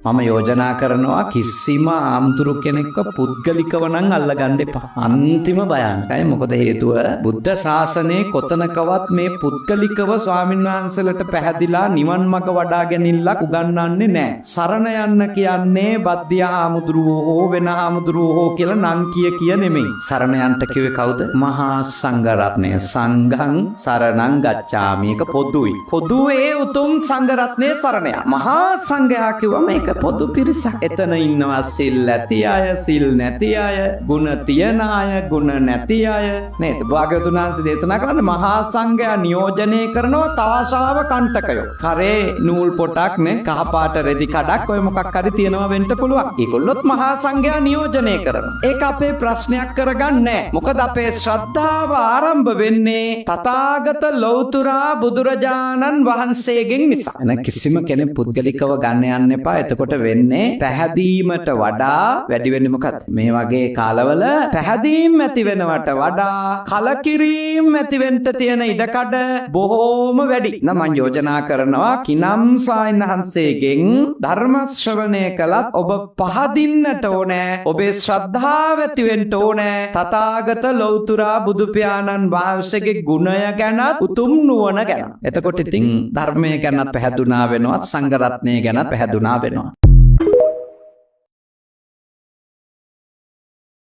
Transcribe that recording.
මම යෝජනා කරනවා කිසිම ආම්තුරු කෙනෙක්ව පුද්ගලිකව නම් අල්ලගන්න එපා. අන්තිම භයානකයි. මොකද හේතුව බුද්ධ ශාසනයේ කොතනකවත් මේ පුද්ගලිකව ස්වාමීන් වහන්සේලට පැහැදිලා නිවන් මඟ වඩා ගැනීමක් උගන්වන්නේ නැහැ. සරණ යන්න කියන්නේ බද්දිය හාමුදුරුවෝ හෝ වෙන හාමුදුරුවෝ හෝ කියලා නම් කිය නෙමෙයි. සරණ යන්න කිව්වේ කවුද? මහා සංඝ රත්නය. සංඝං සරණං ගච්ඡාමි. ඒක පොදුයි. පොදුවේ උතුම් සංඝ රත්නයේ සරණ යා. මහා සංඝයා කිව්වම මේක පොදු පිරිසක්. එතන ඉන්නවා සිල් ඇති අය, සිල් නැති අය, ගුණ තියන අය, ගුණ නැති අය. නේද? භාග්‍යවතුන් වහන්සේ දේශනා කරන්නේ මහා සංඝයා නියෝජනය කරනවා තාශාව කණ්ඨකයෝ. කරේ නූල් පොටක් නේ, කහ පාට රෙදි කඩක් ඔය මොකක් හරි තියනවා වෙන්න පුළුවන්. ඒගොල්ලොත් මහා සංඝයා නියෝජනය කරනවා. ඒක අපේ ප්‍රශ්නයක් කරගන්නේ. මොකද අපේ ශ්‍රද්ධාව ආරම්භ වෙන්නේ තථාගත ලෞතුරා බුදුරජාණන් වහන්සේගෙන් නිසා. එන කිසිම කෙනෙක් පුද්ගලිකව ගන්න යන්න එපා. එතකොට වෙන්නේ පැහැදීමට වඩා වැඩි වෙන්නේ මොකක්ද? මේ වගේ කාලවල පැහැදීම් ඇති වෙනවට වඩා කලකිරීම ඇති වෙන්න තියෙන ඉඩකඩ බොහෝම වැඩි. නම් මම යෝජනා කරනවා කිනම් සායනහන්සේගෙන් ධර්ම ශ්‍රවණය කළත් ඔබ පහදින්නට ඕනේ. ඔබේ ශ්‍රද්ධාව ඇති වෙන්න ඕනේ. තථාගත ලෞතුරා බුදු පියාණන් වහන්සේගේ ගුණය ගැන, උතුම් නුවණ ගැන. එතකොට ඉතින් ධර්මය ගැන පැහැදුනා වෙනවා, සංඝ රත්නය ගැන පැහැදුනා වෙනවා.